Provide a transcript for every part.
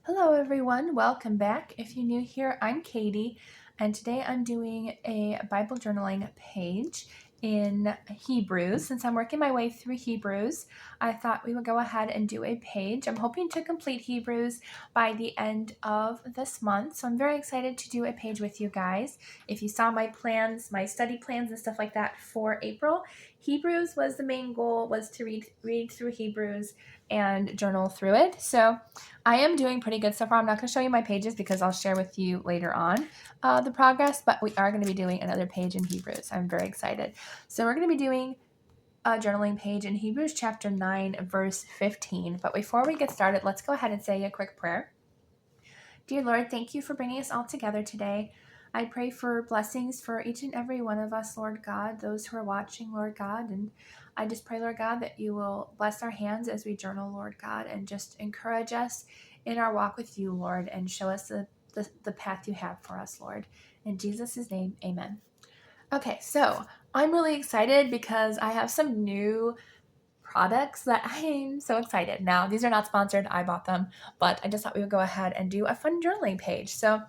Hello everyone, welcome back. If you're new here, I'm Katie, and today I'm doing a Bible journaling page in Hebrews. Since I'm working my way through Hebrews, I thought we would go ahead and do a page. I'm hoping to complete Hebrews by the end of this month, so I'm very excited to do a page with you guys. If you saw my plans, my study plans and stuff like that for April, Hebrews was the main goal, was to read through Hebrews and journal through it. So I am doing pretty good so far. I'm not going to show you my pages because I'll share with you later on the progress, but we are going to be doing another page in Hebrews. I'm very excited. So we're going to be doing a journaling page in Hebrews chapter 9, verse 15. But before we get started, let's go ahead and say a quick prayer. Dear Lord, thank you for bringing us all together today. I pray for blessings for each and every one of us, Lord God, those who are watching, Lord God. And I just pray, Lord God, that you will bless our hands as we journal, Lord God, and just encourage us in our walk with you, Lord, and show us the path you have for us, Lord. In Jesus' name, amen. Okay, so I'm really excited because I have some new products that I'm so excited. Now, these are not sponsored. I bought them, but I just thought we would go ahead and do a fun journaling page. So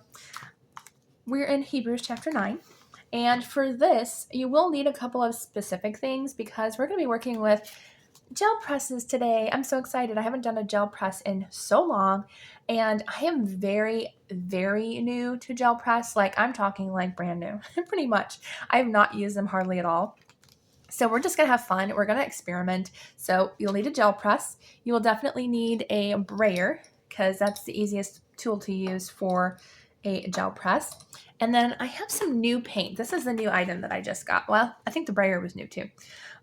we're in Hebrews chapter 9. And for this, you will need a couple of specific things because we're going to be working with gel presses today. I'm so excited. I haven't done a gel press in so long, and I am very, very new to gel press. Like, I'm talking like brand new, pretty much. I have not used them hardly at all. So we're just going to have fun. We're going to experiment. So you'll need a gel press. You will definitely need a brayer because that's the easiest tool to use for a gel press. And then I have some new paint. This is the new item that I just got. Well, I think the brayer was new too.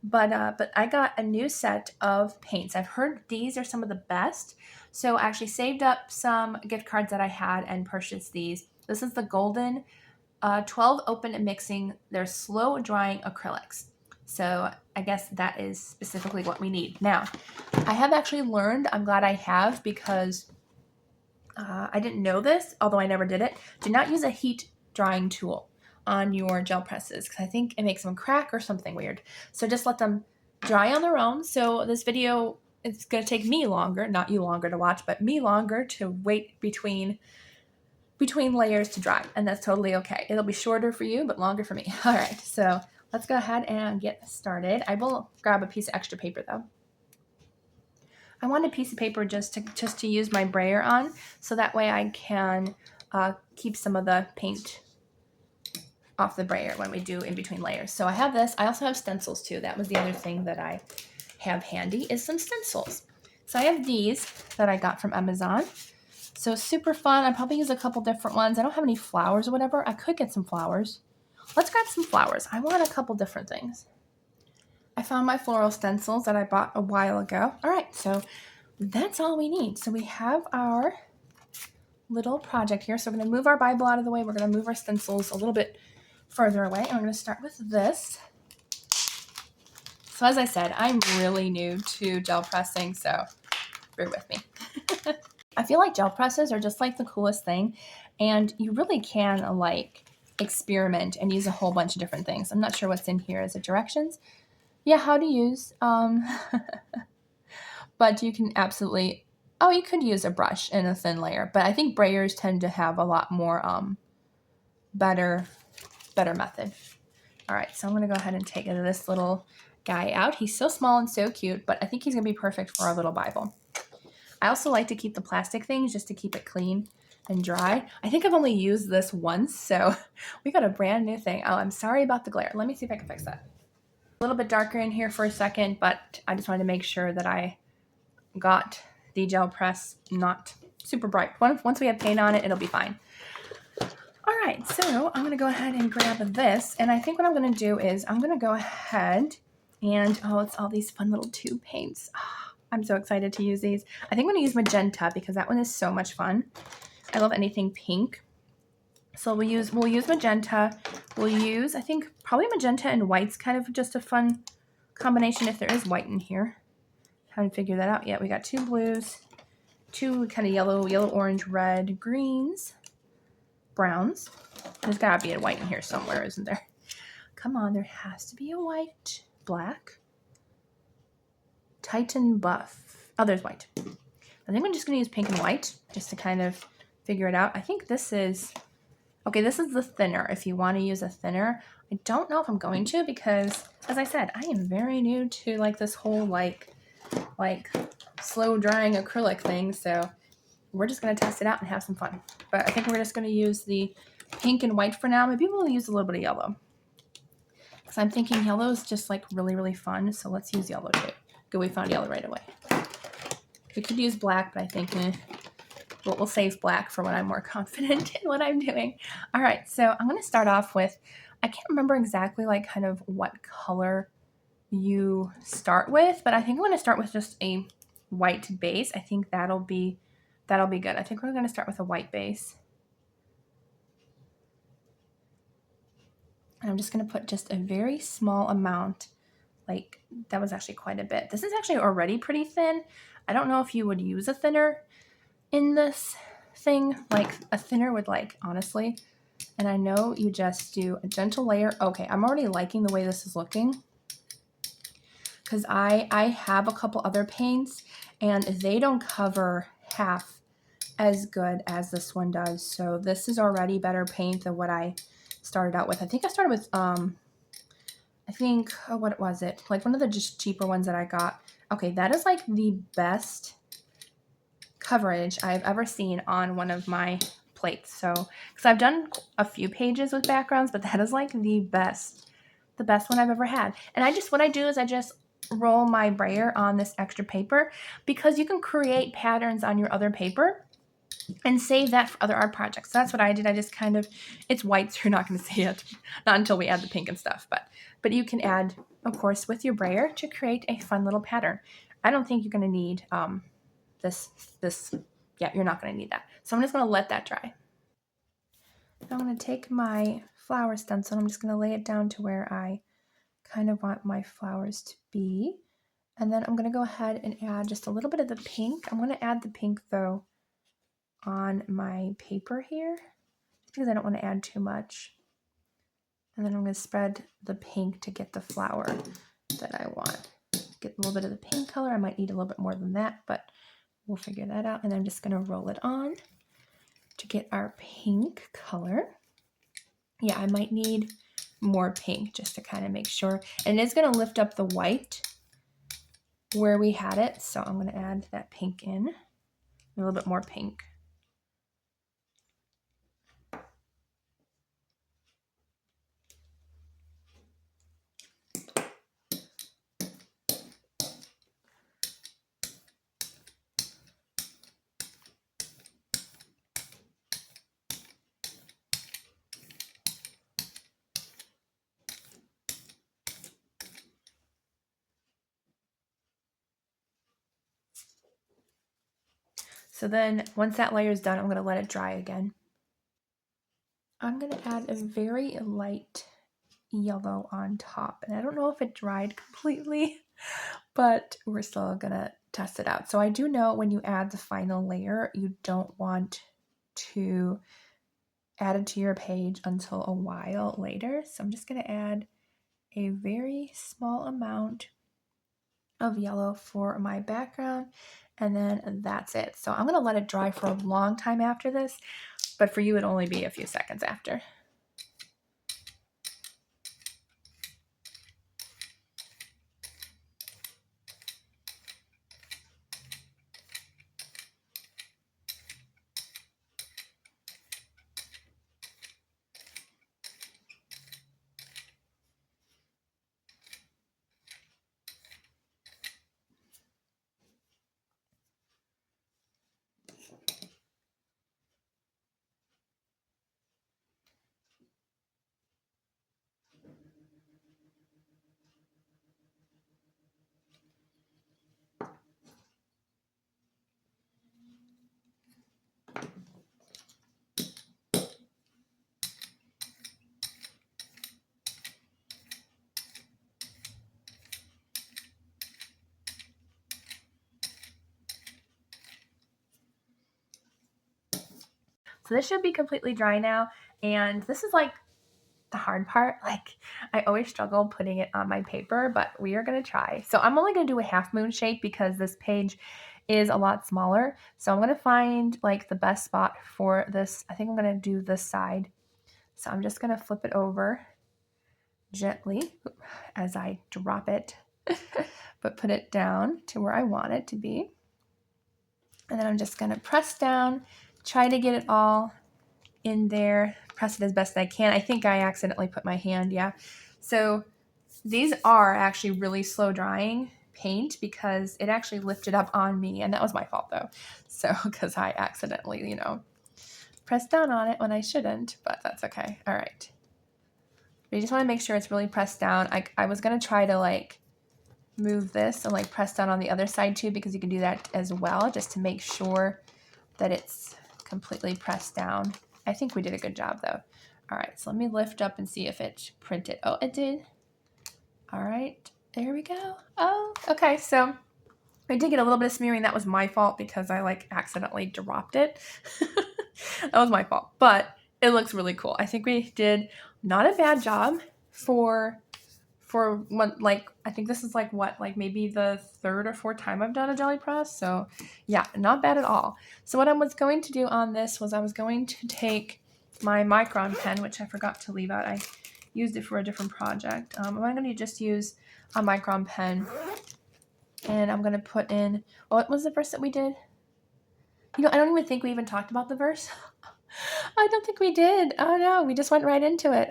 But I got a new set of paints. I've heard these are some of the best. So I actually saved up some gift cards that I had and purchased these. This is the Golden 12 open and mixing. They're slow drying acrylics. So I guess that is specifically what we need. Now, I have actually learned, I'm glad I have because I didn't know this, although I never did it. Do not use a heat drying tool on your gel presses because I think it makes them crack or something weird. So just let them dry on their own. So this video, it's going to take me longer, not you longer to watch, but me longer to wait between layers to dry, and that's totally okay. It'll be shorter for you, but longer for me. All right, so let's go ahead and get started. I will grab a piece of extra paper though. I want a piece of paper just to use my brayer on, so that way I can keep some of the paint off the brayer when we do in between layers. So I have this. I also have stencils too. That was the other thing that I have handy is some stencils. So I have these that I got from Amazon. So super fun. I probably use a couple different ones. I don't have any flowers or whatever. I could get some flowers. Let's grab some flowers. I want a couple different things. I found my floral stencils that I bought a while ago. All right, so that's all we need. So we have our little project here. So we're going to move our Bible out of the way. We're going to move our stencils a little bit further away. And we're going to start with this. So as I said, I'm really new to gel pressing, so bear with me. I feel like gel presses are just like the coolest thing, and you really can like experiment and use a whole bunch of different things. I'm not sure what's in here. Is it directions? Yeah, how to use. But you can absolutely. Oh, you could use a brush in a thin layer, but I think brayers tend to have a lot more better method. All right, so I'm gonna go ahead and take this little guy out. He's so small and so cute, but I think he's gonna be perfect for our little Bible. I also like to keep the plastic things just to keep it clean and dry. I think I've only used this once, so we got a brand new thing. Oh, I'm sorry about the glare. Let me see if I can fix that. A little bit darker in here for a second, but I just wanted to make sure that I got the gel press not super bright. Once we have paint on it, it'll be fine. All right, so I'm gonna go ahead and grab this, and I think what I'm gonna do is I'm gonna go ahead and, oh, it's all these fun little tube paints. Oh, I'm so excited to use these. I think I'm gonna use magenta because that one is so much fun. I love anything pink. So we'll use magenta. We'll use, I think, probably magenta and white's kind of just a fun combination if there is white in here. Haven't figured that out yet. We got two blues, two kind of yellow, orange, red, greens, browns. There's gotta be a white in here somewhere, isn't there? Come on, there has to be a white. Black. Titan buff. Oh, there's white. I think I'm just going to use pink and white just to kind of figure it out. I think this is, okay, this is the thinner if you want to use a thinner. I don't know if I'm going to because, as I said, I am very new to like this whole like slow drying acrylic thing. So we're just going to test it out and have some fun. But I think we're just going to use the pink and white for now. Maybe we'll use a little bit of yellow. Because I'm thinking yellow is just like really, really fun. So let's use yellow too. Good, we found yellow right away. We could use black, but I think we'll save black for when I'm more confident in what I'm doing. All right, so I'm going to start off with, I can't remember exactly like kind of what color you start with, but I think I'm going to start with just a white base. I think that'll be good. I think we're going to start with a white base. And I'm just going to put just a very small amount. Like that was actually quite a bit. This is actually already pretty thin. I don't know if you would use a thinner in this thing, like a thinner would, like, honestly. And I know you just do a gentle layer. Okay, I'm already liking the way this is looking because I have a couple other paints and they don't cover half as good as this one does. So this is already better paint than what I started out with. I think I started with what was it? Like one of the just cheaper ones that I got. Okay, that is like the best coverage I've ever seen on one of my plates. So, because I've done a few pages with backgrounds, but that is like the best one I've ever had. And what I do is I just roll my brayer on this extra paper because you can create patterns on your other paper and save that for other art projects. So that's what I did. I just kind of, it's white, so you're not going to see it, not until we add the pink and stuff. But you can add, of course, with your brayer to create a fun little pattern. I don't think you're going to need yeah, you're not going to need that. So I'm just going to let that dry. Now I'm going to take my flower stencil and I'm just going to lay it down to where I kind of want my flowers to be. And then I'm going to go ahead and add just a little bit of the pink. I'm going to add the pink though on my paper here because I don't want to add too much. And then I'm going to spread the pink to get the flower that I want. Get a little bit of the pink color. I might need a little bit more than that, but we'll figure that out. And I'm just going to roll it on to get our pink color. Yeah, I might need more pink just to kind of make sure. And it's going to lift up the white where we had it. So I'm going to add that pink in, a little bit more pink. So then once that layer is done, I'm going to let it dry again. I'm going to add a very light yellow on top. And I don't know if it dried completely, but we're still going to test it out. So I do know when you add the final layer, you don't want to add it to your page until a while later. So I'm just going to add a very small amount of yellow for my background, and then that's it. So I'm going to let it dry for a long time after this, but for you it'll only be a few seconds after. So this should be completely dry now, and this is like the hard part. Like I always struggle putting it on my paper, but we are going to try. So I'm only going to do a half moon shape because this page is a lot smaller. So I'm going to find like the best spot for this. I think I'm going to do this side. So I'm just going to flip it over gently as I drop it, but put it down to where I want it to be. And then I'm just going to press down, try to get it all in there, press it as best I can. I think I accidentally put my hand, yeah. So these are actually really slow drying paint because it actually lifted up on me, and that was my fault though. So, because I accidentally, pressed down on it when I shouldn't, but that's okay. All right. But you just want to make sure it's really pressed down. I was going to try to like move this and like press down on the other side too, because you can do that as well, just to make sure that it's completely pressed down. I think we did a good job though. All right, so let me lift up and see if it printed. Oh, it did. All right, there we go. Oh, okay, so I did get a little bit of smearing. That was my fault because I like accidentally dropped it. That was my fault, but it looks really cool. I think we did not a bad job for one, like, I think this is like what, like maybe the third or fourth time I've done a jelly press. So yeah, not bad at all. So what I was going to do on this was I was going to take my Micron pen, which I forgot to leave out. I used it for a different project. I'm going to just use a Micron pen, and I'm going to put in, what was the verse that we did? I don't even think we even talked about the verse. I don't think we did. Oh no, we just went right into it.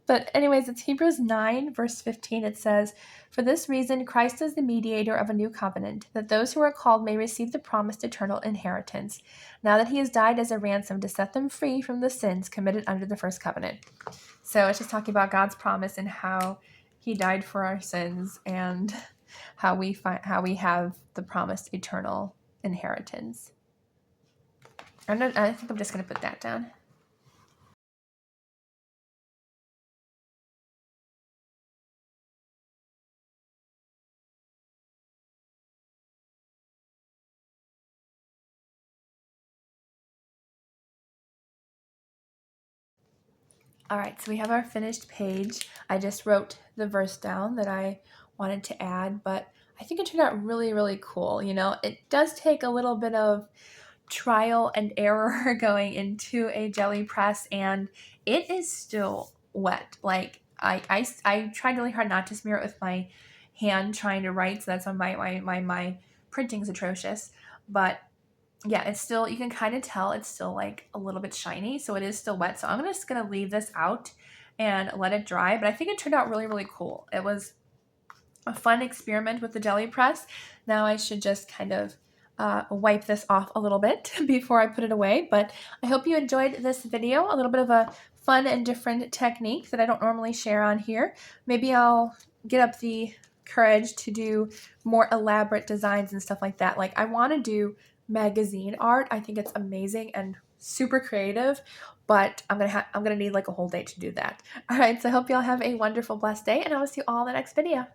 But anyways, it's Hebrews 9, verse 15. It says, "For this reason, Christ is the mediator of a new covenant, that those who are called may receive the promised eternal inheritance, now that he has died as a ransom to set them free from the sins committed under the first covenant." So it's just talking about God's promise and how he died for our sins and how we have the promised eternal inheritance. I think I'm just going to put that down. All right, so we have our finished page. I just wrote the verse down that I wanted to add, but I think it turned out really, really cool. It does take a little bit of trial and error going into a jelly press, and it is still wet. Like I tried really hard not to smear it with my hand trying to write, so that's why my printing's atrocious. But yeah, it's still, you can kind of tell it's still like a little bit shiny, so it is still wet. So I'm just gonna leave this out and let it dry, but I think it turned out really, really cool. It was a fun experiment with the jelly press. Now I should just kind of wipe this off a little bit before I put it away, but I hope you enjoyed this video, a little bit of a fun and different technique that I don't normally share on here. Maybe I'll get up the courage to do more elaborate designs and stuff like that. Like I want to do magazine art. I think it's amazing and super creative, but I'm gonna need like a whole day to do that. All right, so I hope y'all have a wonderful, blessed day, and I will see you all in the next video.